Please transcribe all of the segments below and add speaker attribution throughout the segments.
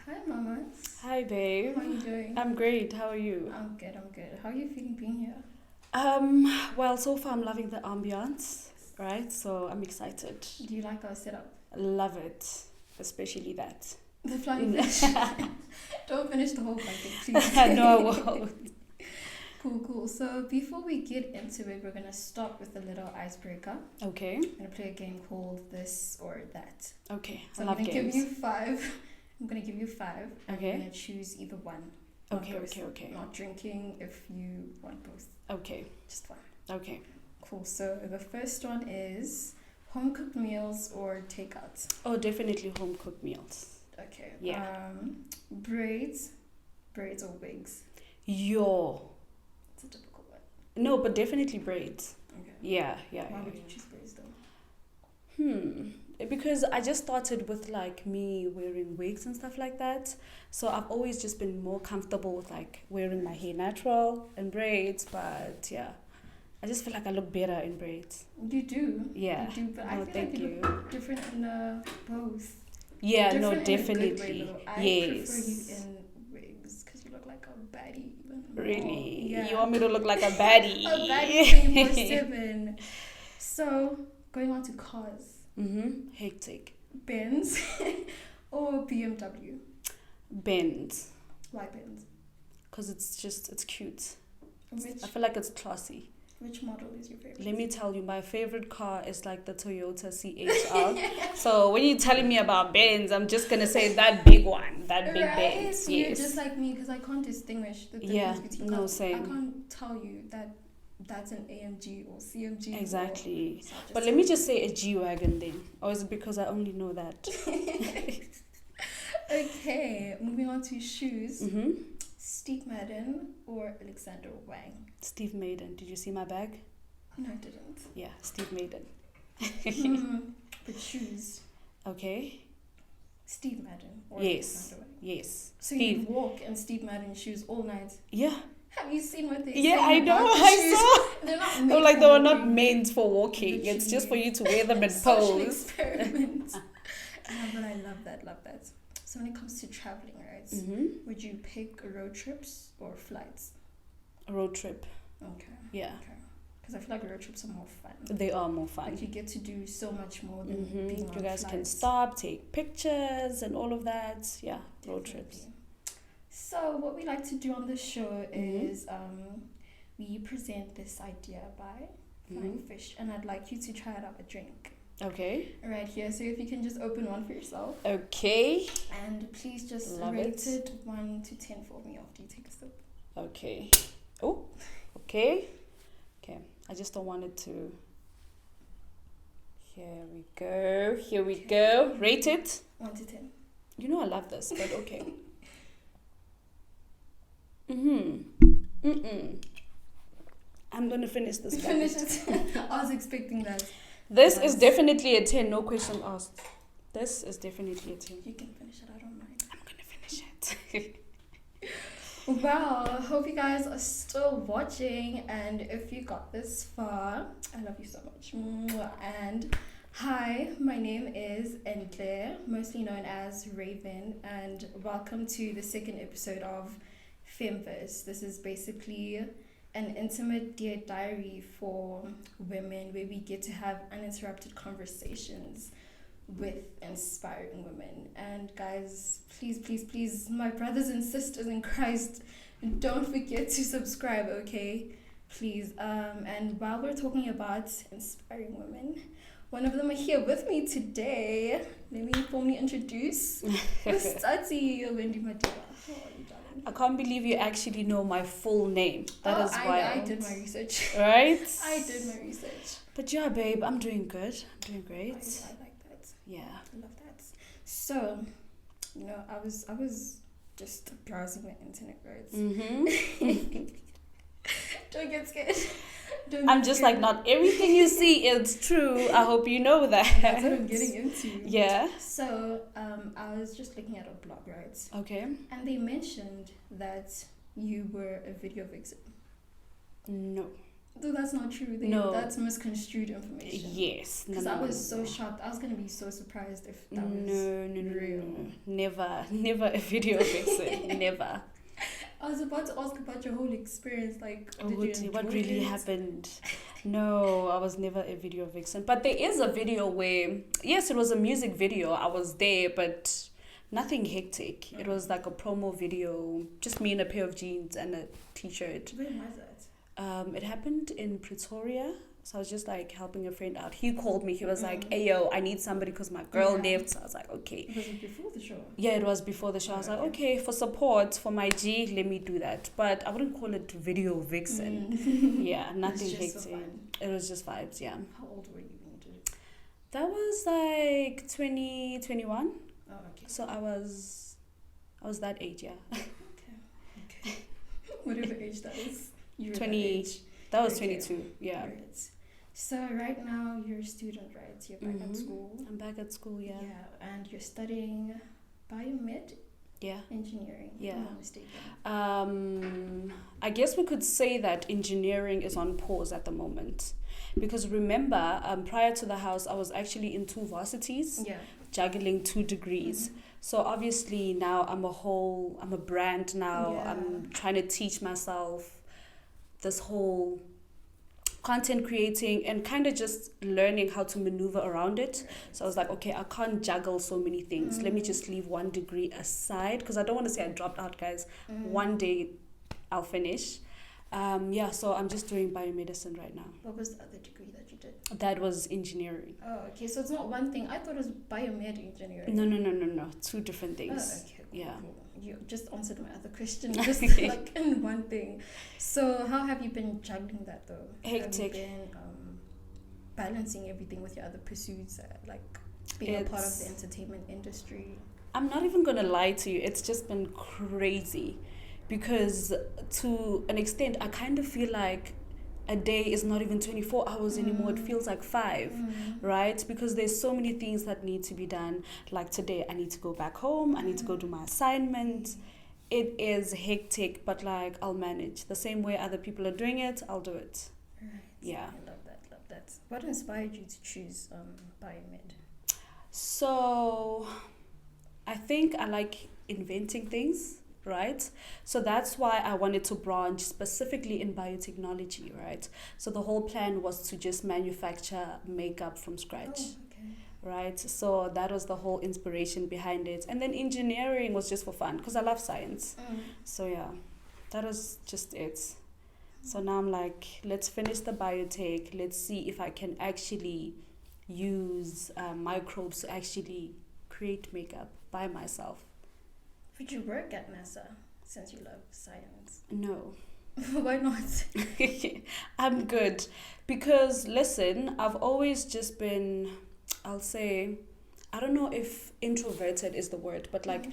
Speaker 1: Hi, mamas.
Speaker 2: Hi, babe.
Speaker 1: How are you doing?
Speaker 2: I'm great. How are you?
Speaker 1: I'm good. I'm good. How are you feeling being here?
Speaker 2: Well, so far I'm loving the ambiance, right? So I'm excited.
Speaker 1: Do you like our setup?
Speaker 2: Love it, especially that.
Speaker 1: The flying fish. Don't finish the whole bucket, please.
Speaker 2: No, I won't.
Speaker 1: Cool. So before we get into it, we're gonna start with a little icebreaker.
Speaker 2: Okay.
Speaker 1: I'm gonna play a game called This or That.
Speaker 2: Okay.
Speaker 1: So
Speaker 2: I
Speaker 1: I'm
Speaker 2: love
Speaker 1: gonna
Speaker 2: games.
Speaker 1: give you five. I'm gonna give you five. And
Speaker 2: Okay.
Speaker 1: you're gonna choose either one. Not
Speaker 2: Okay.
Speaker 1: both.
Speaker 2: Okay.
Speaker 1: Not drinking if you want both.
Speaker 2: Okay.
Speaker 1: Just one.
Speaker 2: Okay.
Speaker 1: Cool. So the first one is home cooked meals or takeout.
Speaker 2: Oh, definitely home cooked meals.
Speaker 1: Okay.
Speaker 2: Yeah.
Speaker 1: Braids or wigs.
Speaker 2: Yo.
Speaker 1: It's a difficult one.
Speaker 2: No, but definitely braids.
Speaker 1: Okay.
Speaker 2: Yeah.
Speaker 1: Why would you choose braids though?
Speaker 2: Because I just started with like me wearing wigs and stuff like that. So I've always just been more comfortable with like wearing my hair natural and braids. But yeah, I just feel like I look better in braids.
Speaker 1: You do.
Speaker 2: Yeah.
Speaker 1: You do, but I
Speaker 2: No,
Speaker 1: feel
Speaker 2: thank
Speaker 1: like you
Speaker 2: you.
Speaker 1: look different in both.
Speaker 2: Yeah,
Speaker 1: Different
Speaker 2: no,
Speaker 1: in a good way,
Speaker 2: definitely.
Speaker 1: though. I
Speaker 2: Yes.
Speaker 1: prefer you in wigs because you look like a baddie. Even more.
Speaker 2: Really?
Speaker 1: Yeah.
Speaker 2: You want me to look like a baddie?
Speaker 1: A baddie 24/7. So going on to cars.
Speaker 2: Hectic.
Speaker 1: Benz or BMW.
Speaker 2: Benz.
Speaker 1: Why Benz?
Speaker 2: Because it's cute.
Speaker 1: Which
Speaker 2: I feel like it's classy.
Speaker 1: which model is your favorite?
Speaker 2: Let me tell you, my favorite car is like the Toyota CHR. So when you're telling me about Benz, I'm just gonna say that big one, that big Benz.
Speaker 1: You're
Speaker 2: Yes.
Speaker 1: just like me because I can't distinguish the
Speaker 2: Yeah,
Speaker 1: difference between
Speaker 2: no,
Speaker 1: cars.
Speaker 2: same.
Speaker 1: I can't tell you that that's an AMG or CMG.
Speaker 2: Exactly.
Speaker 1: So I'll
Speaker 2: But let me just say a G-Wagon then. Or is it because I only know that?
Speaker 1: Okay, moving on to shoes.
Speaker 2: Mm-hmm.
Speaker 1: Steve Madden or Alexander Wang?
Speaker 2: Steve Maiden. Did you see my bag?
Speaker 1: No, I didn't.
Speaker 2: Yeah, Steve Maiden.
Speaker 1: But shoes.
Speaker 2: Okay.
Speaker 1: Steve Madden or
Speaker 2: Yes.
Speaker 1: Alexander Wang?
Speaker 2: Yes.
Speaker 1: So
Speaker 2: Steve.
Speaker 1: you walk in Steve Madden shoes all night.
Speaker 2: Yeah.
Speaker 1: Have you seen what they
Speaker 2: Yeah,
Speaker 1: say
Speaker 2: I know.
Speaker 1: about the
Speaker 2: I
Speaker 1: shoes?
Speaker 2: saw.
Speaker 1: They're not
Speaker 2: They
Speaker 1: made
Speaker 2: were like
Speaker 1: for
Speaker 2: they were not
Speaker 1: walking.
Speaker 2: meant for walking. It's just for you to wear them and
Speaker 1: Social
Speaker 2: pose.
Speaker 1: experiment. But I love that. So when it comes to traveling, right?
Speaker 2: Mm-hmm.
Speaker 1: Would you pick road trips or flights?
Speaker 2: A road trip.
Speaker 1: Okay.
Speaker 2: Yeah.
Speaker 1: Because I feel like road trips are more fun.
Speaker 2: They are more fun.
Speaker 1: Like you get to do so much more than being on
Speaker 2: You guys can
Speaker 1: flights.
Speaker 2: stop, take pictures and all of that. Yeah, road trips.
Speaker 1: Definitely. So what we like to do on this show is we present this idea by flying fish, and I'd like you to try it out a drink.
Speaker 2: Okay.
Speaker 1: Right here. So if you can just open one for yourself.
Speaker 2: Okay.
Speaker 1: And please just
Speaker 2: Love
Speaker 1: rate
Speaker 2: it.
Speaker 1: it 1 to 10 for me after you take a sip.
Speaker 2: Okay. Oh, okay. Okay. I just don't want it to. Here we go. Rate it.
Speaker 1: 1 to 10.
Speaker 2: You know I love this, but okay. I'm gonna finish this.
Speaker 1: Finish it. I was expecting that.
Speaker 2: This is definitely a 10, no question asked. This is definitely a 10.
Speaker 1: You can finish it, I don't mind.
Speaker 2: I'm gonna finish it.
Speaker 1: Wow, I hope you guys are still watching, and if you got this far, I love you so much. Mwah. And hi, my name is Entle, mostly known as Raven, and welcome to the second episode of Femme Verse. This is basically an intimate dear diary for women where we get to have uninterrupted conversations with inspiring women. And guys, please, my brothers and sisters in Christ, don't forget to subscribe, okay? Please. And while we're talking about inspiring women, one of them are here with me today. Let me formally introduce Miss Tsatsii Wendy Madiba. How are you, darling?
Speaker 2: I can't believe you actually know my full name. That is wild.
Speaker 1: I did my research.
Speaker 2: Right?
Speaker 1: I did my research.
Speaker 2: But yeah, babe, I'm doing good. I'm doing great.
Speaker 1: I like that.
Speaker 2: Yeah.
Speaker 1: I love that. So, I was just browsing the internet, right? Don't get scared.
Speaker 2: I'm just like, not everything you see is true. I hope you know that.
Speaker 1: That's what I'm getting into.
Speaker 2: Yeah.
Speaker 1: So, I was just looking at a blog, right?
Speaker 2: Okay.
Speaker 1: And they mentioned that you were a video vixen.
Speaker 2: No.
Speaker 1: So that's not true.
Speaker 2: No.
Speaker 1: That's misconstrued information.
Speaker 2: Yes.
Speaker 1: Because I was so shocked. I was going to be so surprised if that was real.
Speaker 2: Never a video vixen. Never.
Speaker 1: I was about to ask about your whole experience. Like,
Speaker 2: what really happened? No, I was never a video vixen. But there is a video where, yes, it was a music video. I was there, but nothing hectic. It was like a promo video, just me in a pair of jeans and a t-shirt.
Speaker 1: Where was that?
Speaker 2: It happened in Pretoria. So I was just like helping a friend out. He called me. He was like, "Hey yo, I need somebody because my girl left." So I was like, "Okay."
Speaker 1: Was it before the show?
Speaker 2: Yeah, it was before the show. I was like, "Okay, for support for my G, let me do that." But I wouldn't call it video vixen. Yeah, nothing hectic. It was just vibes. Yeah.
Speaker 1: How old were you when you did it?
Speaker 2: That was like 2021.
Speaker 1: Oh, okay.
Speaker 2: So I was that age. Yeah.
Speaker 1: Okay. Whatever age that is. You were
Speaker 2: 20.
Speaker 1: that age.
Speaker 2: That was 22. Yeah.
Speaker 1: Right. So right now you're a student, right? You're back at school.
Speaker 2: I'm back at school, yeah.
Speaker 1: Yeah, and you're studying biomed engineering.
Speaker 2: Yeah.
Speaker 1: If I'm not mistaken.
Speaker 2: I guess we could say that engineering is on pause at the moment. Because remember, prior to the house, I was actually in 2 varsities, juggling 2 degrees. So obviously now I'm a brand now.
Speaker 1: Yeah.
Speaker 2: I'm trying to teach myself this whole content creating and kind of just learning how to maneuver around it. So I was like, okay, I can't juggle so many things. Let me just leave 1 degree aside, because I don't want to say I dropped out, guys. One day I'll finish. So I'm just doing biomedicine right now.
Speaker 1: What was the other degree that you did?
Speaker 2: That was engineering.
Speaker 1: Oh, okay. So it's not one thing. I thought it was biomed engineering.
Speaker 2: No. 2 different things.
Speaker 1: Oh, okay.
Speaker 2: Yeah.
Speaker 1: Cool. You just answered my other question, just like in one thing. So how have you been juggling that though?
Speaker 2: Hectic.
Speaker 1: Have you been balancing everything with your other pursuits, like being a part of the entertainment industry?
Speaker 2: I'm not even gonna lie to you. It's just been crazy, because to an extent, I kind of feel like a day is not even 24 hours anymore. It feels like 5, right? Because there's so many things that need to be done. Like today, I need to go back home. I need to go do my assignment. It is hectic, but like I'll manage. The same way other people are doing it, I'll do it.
Speaker 1: Right.
Speaker 2: Yeah.
Speaker 1: I love that. What inspired you to choose biomed?
Speaker 2: So I think I like inventing things. Right? So that's why I wanted to branch specifically in biotechnology, right? So the whole plan was to just manufacture makeup from scratch, right? So that was the whole inspiration behind it. And then engineering was just for fun, because I love science. So yeah, that was just it. So now I'm like, let's finish the biotech. Let's see if I can actually use microbes to actually create makeup by myself.
Speaker 1: Would you work at NASA since you love science?
Speaker 2: No.
Speaker 1: Why not?
Speaker 2: I'm good. Because, listen, I've always just been, I'll say, I don't know if introverted is the word, but like,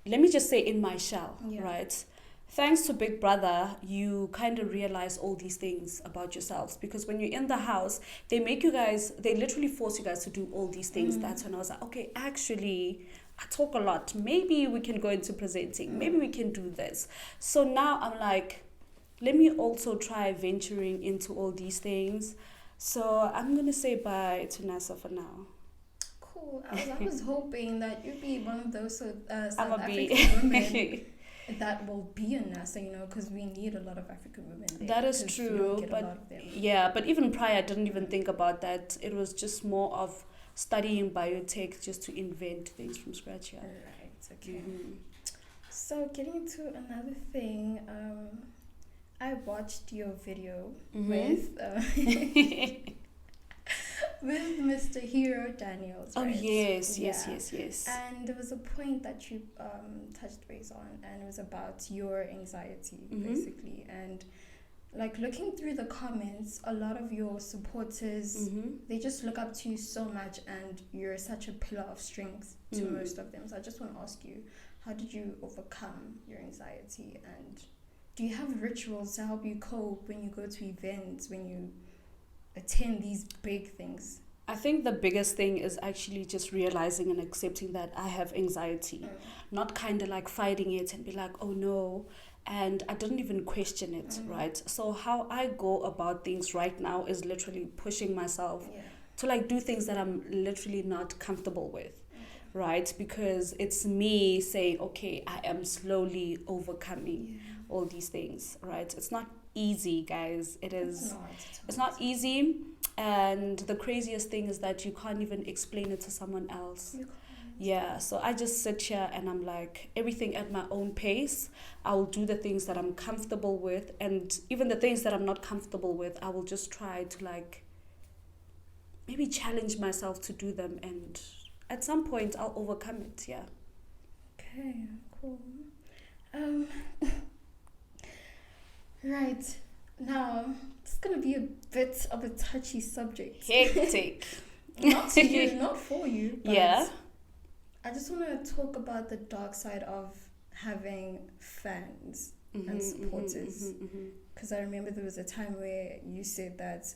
Speaker 2: let me just say in my shell, right? Thanks to Big Brother, you kind of realize all these things about yourselves. Because when you're in the house, they literally force you guys to do all these things. That's when I was like, okay, actually, I talk a lot. Maybe we can go into presenting. Maybe we can do this. So now I'm like, let me also try venturing into all these things. So I'm going to say bye to NASA for now.
Speaker 1: Cool. I was hoping that you'd be one of those South
Speaker 2: African
Speaker 1: women that will be in NASA, because we need a lot of African women there.
Speaker 2: That is true. But even prior, I didn't even think about that. It was just more of studying biotech just to invent things from scratch. Yeah.
Speaker 1: Right. Okay. So getting to another thing, I watched your video with Mr. Hero Daniels. Right?
Speaker 2: Oh yes.
Speaker 1: And there was a point that you touched base on, and it was about your anxiety, basically, and like looking through the comments, a lot of your supporters, they just look up to you so much, and you're such a pillar of strength to most of them. So I just want to ask you, how did you overcome your anxiety, and do you have rituals to help you cope when you go to events, when you attend these big things?
Speaker 2: I think the biggest thing is actually just realizing and accepting that I have anxiety, not kind of like fighting it and be like, oh no, and I didn't even question it, right? So how I go about things right now is literally pushing myself to like do things that I'm literally not comfortable with, right? Because it's me saying, okay, I am slowly overcoming all these things, right? It's not easy, guys. It's not easy. And the craziest thing is that you can't even explain it to someone else. Yeah, so I just sit here and I'm like, everything at my own pace. I will do the things that I'm comfortable with, and even the things that I'm not comfortable with, I will just try to like maybe challenge myself to do them, and at some point I'll overcome it. Yeah.
Speaker 1: Okay, cool. Right. Now, it's gonna be a bit of a touchy subject.
Speaker 2: Hectic.
Speaker 1: Not to you, not for you. But
Speaker 2: yeah.
Speaker 1: I just want to talk about the dark side of having fans and supporters. Because I remember there was a time where you said that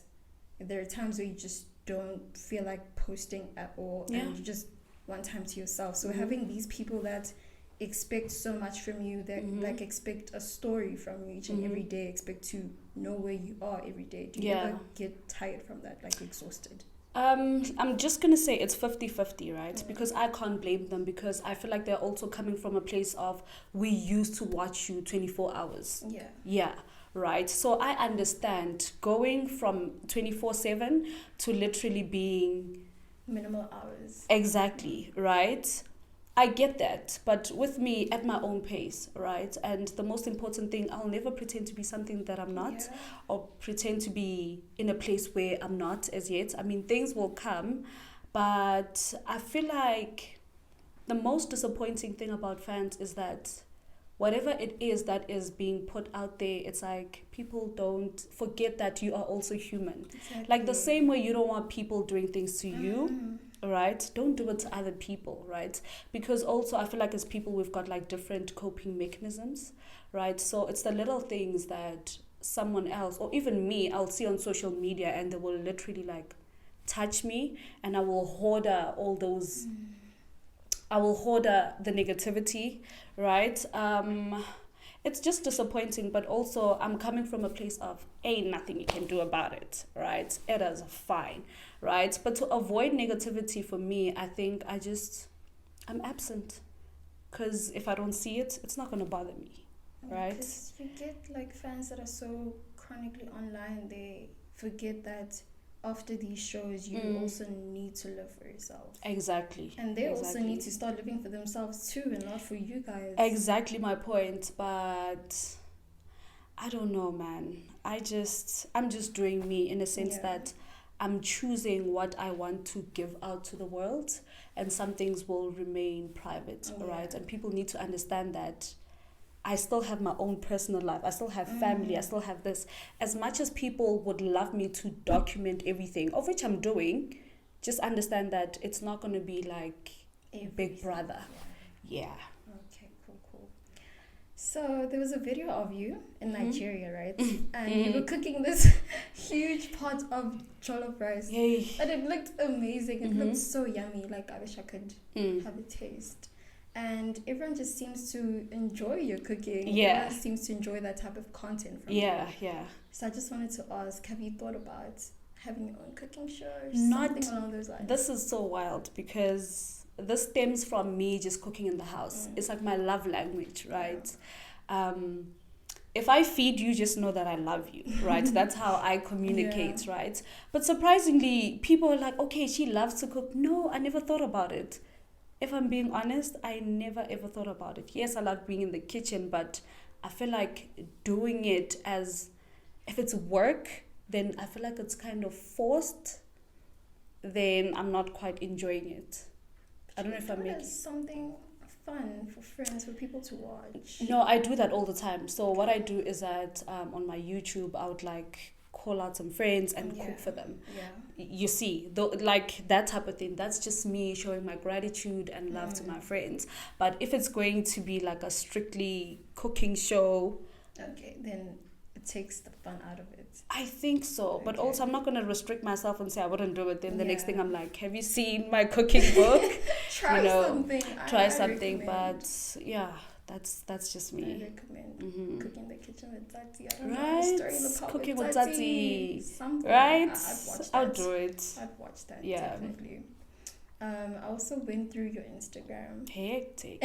Speaker 1: there are times where you just don't feel like posting at all, and you just want time to yourself. So having these people that expect so much from you, that like expect a story from you each and every day, expect to know where you are every day. Do you ever get tired from that, like exhausted?
Speaker 2: I'm just going to say it's 50-50, right? Because I can't blame them, because I feel like they're also coming from a place of, we used to watch you 24 hours. Yeah, right? So I understand going from 24/7 to literally being...
Speaker 1: minimal hours.
Speaker 2: Exactly, right? I get that, but with me at my own pace, right? And the most important thing, I'll never pretend to be something that I'm not, or pretend to be in a place where I'm not as yet. I mean, things will come, but I feel like the most disappointing thing about fans is that whatever it is that is being put out there, it's like people don't forget that you are also human.
Speaker 1: Exactly.
Speaker 2: Like the same way you don't want people doing things to you, right? Don't do it to other people, right? Because also I feel like as people we've got like different coping mechanisms, right? So it's the little things that someone else or even me, I'll see on social media, and they will literally like touch me, and I will hoarder all those I will hoarder the negativity, right? It's just disappointing, but also I'm coming from a place of ain't nothing you can do about it, right? It is fine, right? But to avoid negativity for me, I think I'm absent, because if I don't see it, it's not going to bother me, right?
Speaker 1: Because you get like fans that are so chronically online, they forget that after these shows you also need to live for yourself.
Speaker 2: Exactly.
Speaker 1: And they also need to start living for themselves too, and not for you guys.
Speaker 2: Exactly my point. But I don't know, man. I'm just doing me in a sense that I'm choosing what I want to give out to the world, and some things will remain private, right? And people need to understand that I still have my own personal life. I still have family. I still have this. As much as people would love me to document everything, of which I'm doing, just understand that it's not going to be like Big Brother. Yeah.
Speaker 1: Okay, cool. So there was a video of you in Nigeria, right? And you were cooking this huge pot of jollof rice.
Speaker 2: Yay.
Speaker 1: And it looked amazing. It looked so yummy. Like, I wish I could have a taste. And everyone just seems to enjoy your cooking.
Speaker 2: Yeah.
Speaker 1: Everyone seems to enjoy that type of content from you.
Speaker 2: Yeah.
Speaker 1: So I just wanted to ask, have you thought about having your own cooking show or something along those lines?
Speaker 2: This is so wild, because this stems from me just cooking in the house. It's like my love language, right? If I feed you, just know that I love you, right? That's how I communicate, right? But surprisingly, people are like, okay, she loves to cook. No, I never thought about it. If I'm being honest, I never ever thought about it. Yes, I like being in the kitchen, but I feel like doing it as, if it's work, then I feel like it's kind of forced. Then I'm not quite enjoying it. I don't know if I'm making
Speaker 1: something fun for friends, for people to watch.
Speaker 2: No, I do that all the time. So what I do is that on my YouTube, I would like call out some friends and cook for them. You see, like that type of thing, that's just me showing my gratitude and love to my friends. But if it's going to be like a strictly cooking show,
Speaker 1: okay, then it takes the fun out of it.
Speaker 2: I think so. But also I'm not going to restrict myself and say I wouldn't do it. Then the next thing I'm like, have you seen my cooking book?
Speaker 1: Try something.
Speaker 2: Try something. But yeah, that's just
Speaker 1: I
Speaker 2: me.
Speaker 1: recommend Cooking the Kitchen with Tsatsii. I don't know,
Speaker 2: Right,
Speaker 1: Stirring the Pot
Speaker 2: cooking
Speaker 1: with
Speaker 2: with
Speaker 1: Tsatsii.
Speaker 2: Tsatsii.
Speaker 1: Something.
Speaker 2: Right,
Speaker 1: I'd watch that.
Speaker 2: I'll do it.
Speaker 1: I'd watch that,
Speaker 2: Yeah.
Speaker 1: definitely. I also went through your Instagram.
Speaker 2: Hectic.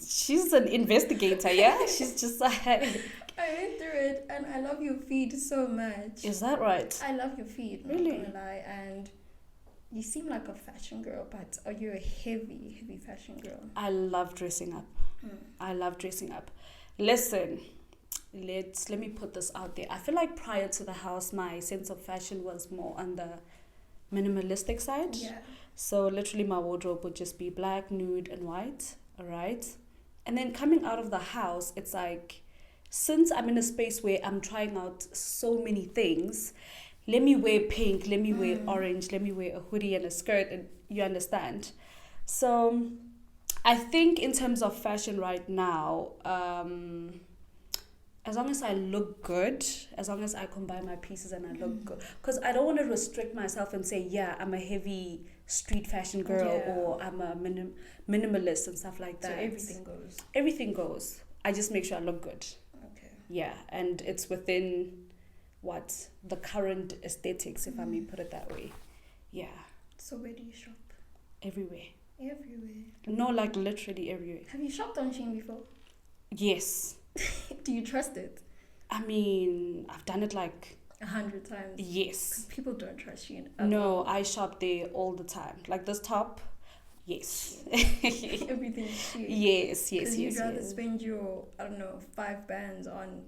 Speaker 2: She's an investigator, yeah. She's just like.
Speaker 1: I went through it and I love your feed so much.
Speaker 2: Is that right?
Speaker 1: I love your feed.
Speaker 2: Really?
Speaker 1: Not gonna lie. And you seem like a fashion girl, but are you a heavy fashion girl?
Speaker 2: I love dressing up. I love dressing up. Listen, let me put this out there. I feel like prior to the house, my sense of fashion was more on the minimalistic side.
Speaker 1: Yeah.
Speaker 2: So literally my wardrobe would just be black, nude, and white. All right. And then coming out of the house, it's like, since I'm in a space where I'm trying out so many things, let me wear pink, let me wear orange, let me wear a hoodie and a skirt, and you understand. So I think in terms of fashion right now, as long as I look good, as long as I combine my pieces and I look good, because I don't want to restrict myself and say, yeah, I'm a heavy street fashion girl or I'm a minimalist and stuff like that.
Speaker 1: So everything goes.
Speaker 2: Everything goes. I just make sure I look good.
Speaker 1: Okay.
Speaker 2: Yeah, and it's within the current aesthetics, if I may put it that way. Yeah.
Speaker 1: So where do you shop?
Speaker 2: Everywhere.
Speaker 1: Everywhere.
Speaker 2: No, like literally everywhere.
Speaker 1: Have you shopped on Shein before?
Speaker 2: Yes.
Speaker 1: Do you trust it?
Speaker 2: I mean, I've done it like
Speaker 1: 100 times.
Speaker 2: Yes.
Speaker 1: People don't trust Shein.
Speaker 2: No, I shop there all the time. Like this top, yes.
Speaker 1: Everything is Shein.
Speaker 2: Yes.
Speaker 1: Because you'd rather spend your, I don't know, 5 bands on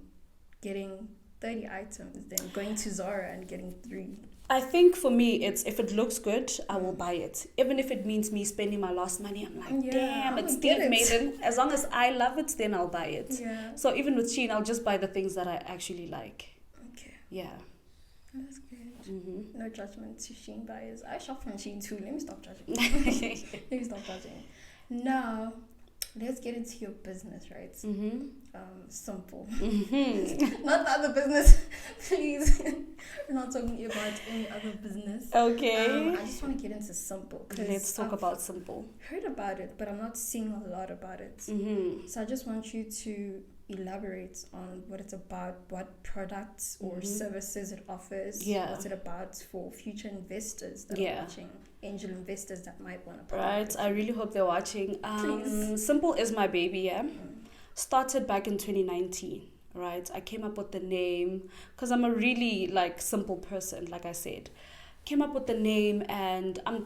Speaker 1: getting 30 items than going to Zara and getting 3.
Speaker 2: I think for me, it's if it looks good, I will buy it. Even if it means me spending my last money, I'm like, damn, it's Steve Maiden. As long as I love it, then I'll buy it.
Speaker 1: Yeah.
Speaker 2: So even with Shein, I'll just buy the things that I actually like.
Speaker 1: Okay.
Speaker 2: Yeah.
Speaker 1: That's good. No judgment to Shein buyers. I shop from Shein too. Let me stop judging. Let me stop judging. Now, let's get into your business, right? Simple. Not the other business, please. We're not talking about any other business.
Speaker 2: Okay.
Speaker 1: I just want to get into Simple.
Speaker 2: Let's talk about Simple.
Speaker 1: Heard about it, but I'm not seeing a lot about it. So I just want you to elaborate on what it's about, what products or services it offers. What's it about for future investors that are watching, angel investors that might want to.
Speaker 2: Right, I really hope they're watching. Simple is my baby, yeah. Started back in 2019, right? I came up with the name because I'm a really like simple person, like I said. Came up with the name, and I'm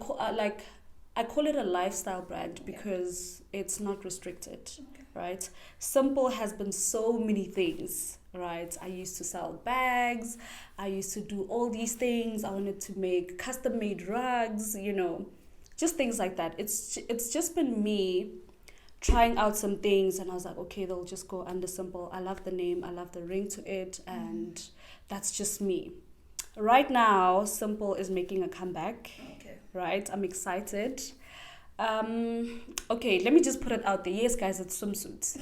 Speaker 2: I call it a lifestyle brand because it's not restricted, right? Simple has been so many things, right? I used to sell bags. I used to do all these things. I wanted to make custom-made rugs, just things like that. It's just been me trying out some things, and I was like, okay, they'll just go under Simple. I love the name. I love the ring to it, and that's just me. Right now, Simple is making a comeback. Right, I'm excited. Okay, let me just put it out there. Yes, guys, it's swimsuits.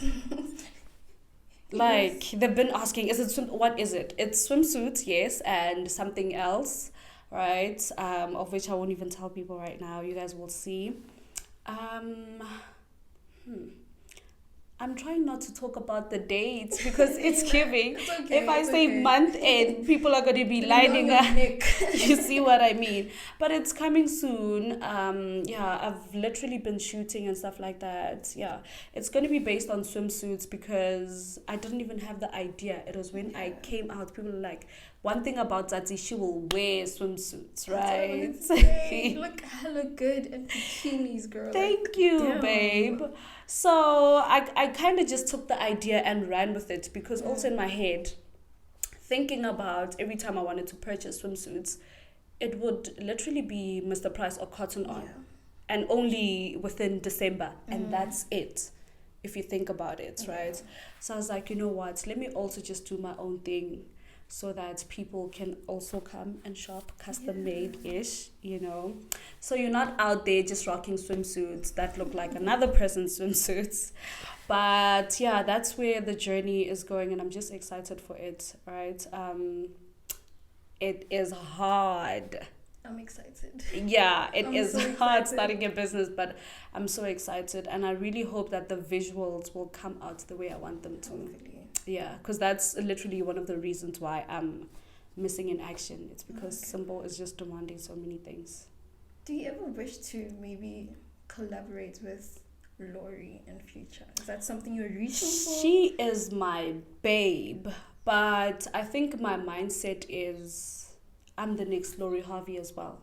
Speaker 2: They've been asking, what is it? It's swimsuits, yes, and something else, right? Of which I won't even tell people right now. You guys will see. I'm trying not to talk about the dates because it's giving.
Speaker 1: It's okay,
Speaker 2: if I say month end, people are going to be lining up. You see what I mean? But it's coming soon. I've literally been shooting and stuff like that. Yeah, it's going to be based on swimsuits because I didn't even have the idea. It was when I came out, people were like, one thing about Tsatsii, she will wear swimsuits, right?
Speaker 1: You look hella good in bikinis, girl.
Speaker 2: Thank you, babe. So I kind of just took the idea and ran with it because also in my head, thinking about every time I wanted to purchase swimsuits, it would literally be Mr. Price or Cotton On, and only within December, and that's it. If you think about it, right? So I was like, you know what? Let me also just do my own thing, so that people can also come and shop custom made-ish, So you're not out there just rocking swimsuits that look like another person's swimsuits. But yeah, that's where the journey is going, and I'm just excited for it, right? It is hard.
Speaker 1: I'm excited.
Speaker 2: Yeah, it
Speaker 1: I'm
Speaker 2: is
Speaker 1: so
Speaker 2: hard
Speaker 1: excited.
Speaker 2: starting a business, but I'm so excited, and I really hope that the visuals will come out the way I want them to.
Speaker 1: Hopefully.
Speaker 2: Yeah, because that's literally one of the reasons why I'm missing in action. It's because
Speaker 1: Okay.
Speaker 2: Symbol is just demanding so many things.
Speaker 1: Do you ever wish to maybe collaborate with Lori in future? Is that something you're reaching for?
Speaker 2: She is my babe, but I think my mindset is I'm the next Lori Harvey as well.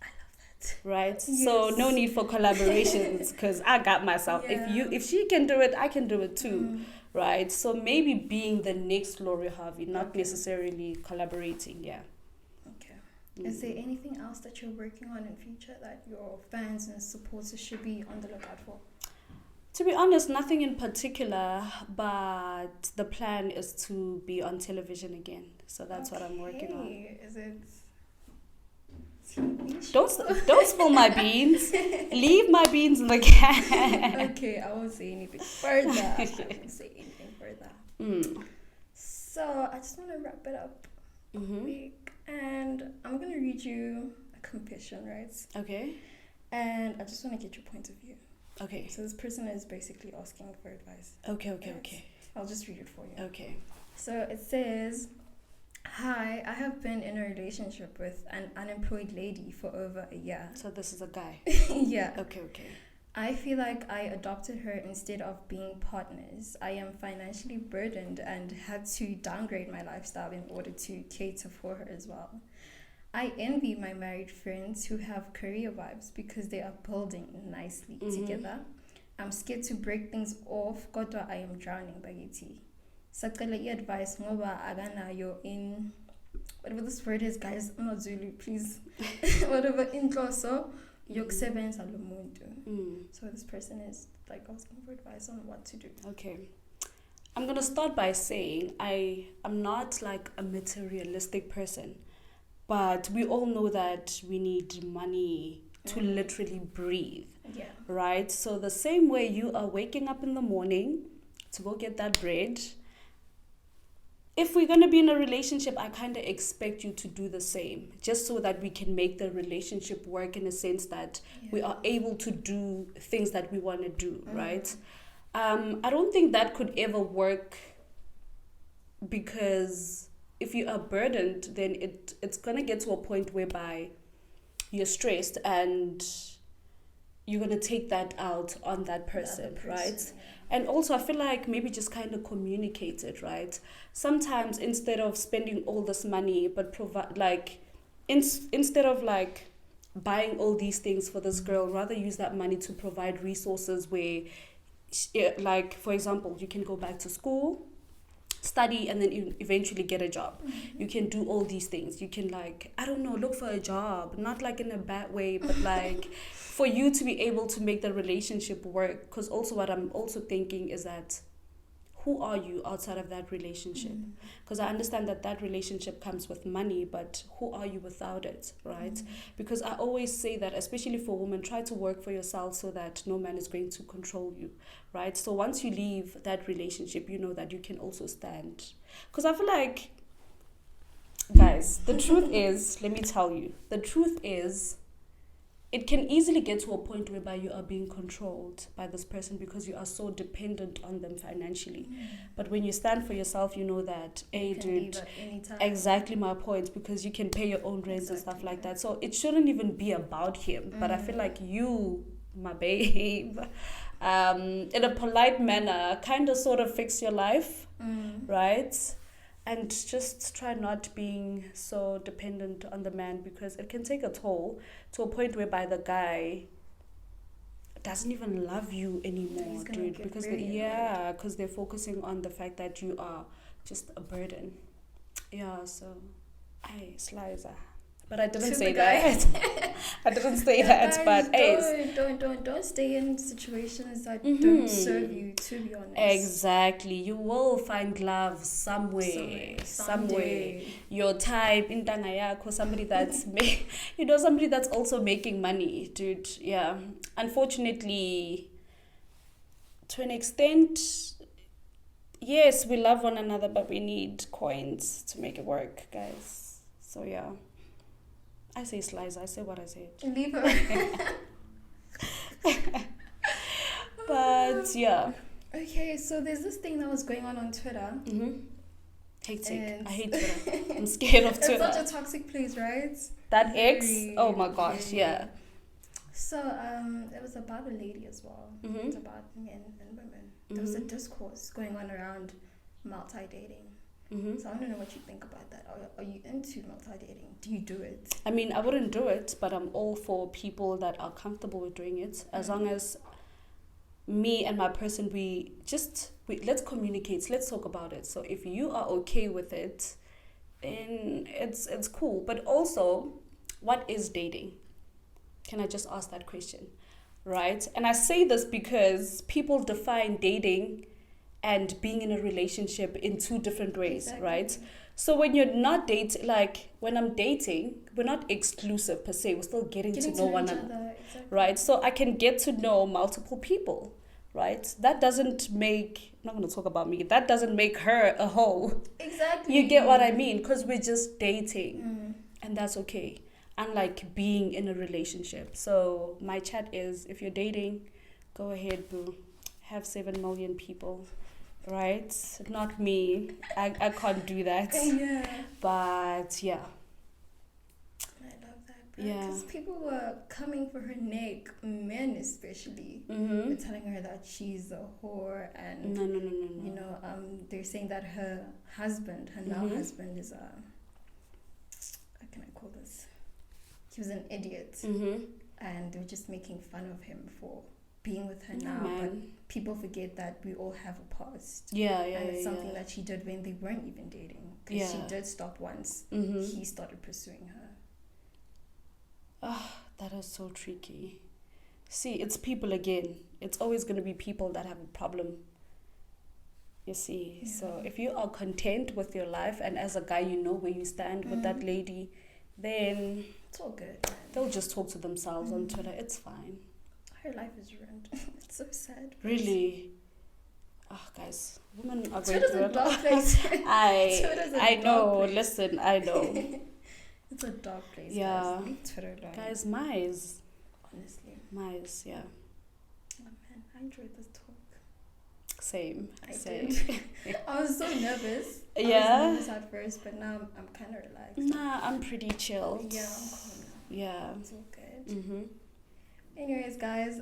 Speaker 1: I love that.
Speaker 2: Right? So
Speaker 1: Yes.
Speaker 2: no need for collaborations because I got myself.
Speaker 1: Yeah.
Speaker 2: If she can do it, I can do it too.
Speaker 1: Mm.
Speaker 2: Right? So maybe being the next Lori Harvey, not
Speaker 1: Okay.
Speaker 2: necessarily collaborating, yeah.
Speaker 1: Okay. Is there anything else that you're working on in future that your fans and supporters should be on the lookout for?
Speaker 2: To be honest, nothing in particular, but the plan is to be on television again. So that's what I'm working on.
Speaker 1: Is it TV?
Speaker 2: Don't spill my beans. Leave my beans in the can.
Speaker 1: Okay, I won't say anything further. I won't say anything further.
Speaker 2: Mm.
Speaker 1: So I just want to wrap it up
Speaker 2: Mm-hmm.
Speaker 1: quick, and I'm gonna read you a confession, right?
Speaker 2: Okay.
Speaker 1: And I just want to get your point of view.
Speaker 2: Okay.
Speaker 1: So this person is basically asking for advice.
Speaker 2: Okay.
Speaker 1: Yes. I'll just read it for you.
Speaker 2: Okay.
Speaker 1: So it says, "Hi, I have been in a relationship with an unemployed lady for over a year."
Speaker 2: So this is a guy.
Speaker 1: Yeah.
Speaker 2: Okay.
Speaker 1: I feel like I adopted her instead of being partners. I am financially burdened and had to downgrade my lifestyle in order to cater for her as well. I envy my married friends who have career vibes because they are building nicely together. I'm scared to break things off, kodwa I am drowning bagithi. Sacela advice ngoba akanayo in whatever this word is, guys. I'm not Zulu, please. Whatever inhloso yokusebenza lo muntu. So this person is like asking for advice on what to do.
Speaker 2: Okay. I'm gonna start by saying I'm not like a materialistic person, but we all know that we need money to literally breathe.
Speaker 1: Yeah.
Speaker 2: Right? So the same way you are waking up in the morning to go get that bread, if we're going to be in a relationship, I kind of expect you to do the same, just so that we can make the relationship work in a sense that we are able to do things that we want to do, right? I don't think that could ever work, because if you are burdened, then it's going to get to a point whereby you're stressed and you're going to take that out on that person, right?
Speaker 1: Yeah.
Speaker 2: And also, I feel like maybe just kind of communicate it, right? Sometimes instead of spending all this money, but provide, like, instead of like buying all these things for this girl, rather use that money to provide resources where, like, for example, you can go back to school, study, and then you eventually get a job. You can do all these things. You can, like, I don't know, look for a job, not like in a bad way, but like for you to be able to make the relationship work. Because also what I'm also thinking is that, who are you outside of that relationship? Because I understand that relationship comes with money, but who are you without it, right? Because I always say that, especially for women, try to work for yourself so that no man is going to control you, right? So once you leave that relationship, you know that you can also stand. Because I feel like, guys, the truth is, let me tell you, the truth is, it can easily get to a point whereby you are being controlled by this person because you are so dependent on them financially. But when you stand for yourself, you know that, hey, dude, exactly my point, because you can pay your own rent and stuff like that. So it shouldn't even be about him. But I feel like you, my babe, in a polite manner, kind of sort of fix your life, right? And just try not being so dependent on the man, because it can take a toll to a point whereby the guy doesn't even love you anymore, dude. Because because they're focusing on the fact that you are just a burden. Yeah, so Sliza. But I didn't say that. I didn't say that. But
Speaker 1: don't stay in situations that don't serve you, to be honest.
Speaker 2: Exactly. You will find love somewhere. Your type, in Tangayako, somebody that's somebody that's also making money, dude. Yeah. Unfortunately, to an extent, yes, we love one another, but we need coins to make it work, guys. So yeah. I say slice. I say what I say.
Speaker 1: Leave her.
Speaker 2: But yeah.
Speaker 1: Okay, so there's this thing that was going on Twitter.
Speaker 2: Hectic. I hate Twitter. I'm scared of Twitter.
Speaker 1: It's such a toxic place, right?
Speaker 2: That X. Oh my gosh. Yeah.
Speaker 1: So it was about a lady as well. It was about men and women. There was a discourse going on around multi-dating. So I want to know what you think about that. Are you into multi-dating? Do you do it?
Speaker 2: I mean, I wouldn't do it, but I'm all for people that are comfortable with doing it. As long as me and my person, let's communicate. Let's talk about it. So if you are okay with it, then it's cool. But also, what is dating? Can I just ask that question? Right? And I say this because people define dating and being in a relationship in two different ways, exactly. Right? So when you're not dating, like when I'm dating, we're not exclusive per se. We're still getting to know one another, exactly. Right? So I can get to know multiple people, right? That doesn't make, I'm not going to talk about me, that doesn't make her a hoe.
Speaker 1: Exactly.
Speaker 2: You get what I mean? Because we're just dating, and that's okay. Unlike being in a relationship. So my chat is, if you're dating, go ahead, boo. Have 7 million people. Right? Not me. I can't do that.
Speaker 1: Yeah.
Speaker 2: But yeah.
Speaker 1: I love that. Because people were coming for her neck, men especially. Were telling her that she's a whore, and
Speaker 2: no.
Speaker 1: You know, they're saying that her husband, her now husband, is how can I call this? He was an idiot, and they were just making fun of him for being with her now. But people forget that we all have a past. And it's something that she did when they weren't even dating. Because she did stop once. He started pursuing her.
Speaker 2: That is so tricky. See, it's people again. It's always going to be people that have a problem. You see. So if you are content with your life, and as a guy you know where you stand with that lady, then
Speaker 1: it's all good.
Speaker 2: They'll just talk to themselves on Twitter. It's fine.
Speaker 1: Her life is ruined. It's so sad.
Speaker 2: Really? Guys, women are going
Speaker 1: Twitter's
Speaker 2: through
Speaker 1: a dark place.
Speaker 2: I know. Place. Listen, I know.
Speaker 1: It's a dark place.
Speaker 2: Yeah.
Speaker 1: Guys. Leave Twitter alone.
Speaker 2: Guys, mice.
Speaker 1: Honestly.
Speaker 2: Mice, yeah.
Speaker 1: Oh man, I enjoyed this talk.
Speaker 2: Same.
Speaker 1: I did. I was so nervous. I was nervous at first, but now I'm kind of relaxed.
Speaker 2: Nah, I'm pretty chilled.
Speaker 1: Yeah, I'm cool now.
Speaker 2: Yeah.
Speaker 1: It's all good. Anyways, guys,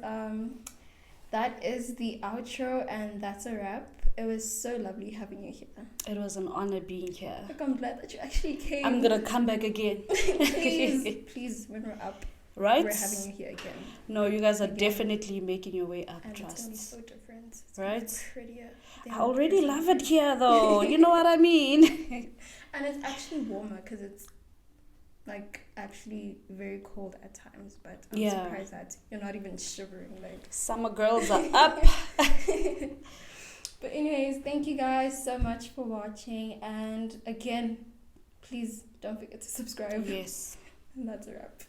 Speaker 1: that is the outro, and that's a wrap. It was so lovely having you here.
Speaker 2: It was an honor being here.
Speaker 1: Look, I'm glad that you actually came.
Speaker 2: I'm gonna come back again.
Speaker 1: please, when we're up,
Speaker 2: right?
Speaker 1: We're having you here again.
Speaker 2: No, you guys are definitely making your way up.
Speaker 1: And
Speaker 2: trust.
Speaker 1: It's gonna be so different. It's
Speaker 2: right?
Speaker 1: Prettier.
Speaker 2: I already love it here, though. You know what I mean?
Speaker 1: And it's actually warmer because it's like actually very cold at times, but I'm surprised that you're not even shivering. Like
Speaker 2: summer girls are up.
Speaker 1: But anyways, thank you guys so much for watching, and again, please don't forget to subscribe.
Speaker 2: Yes.
Speaker 1: And that's a wrap.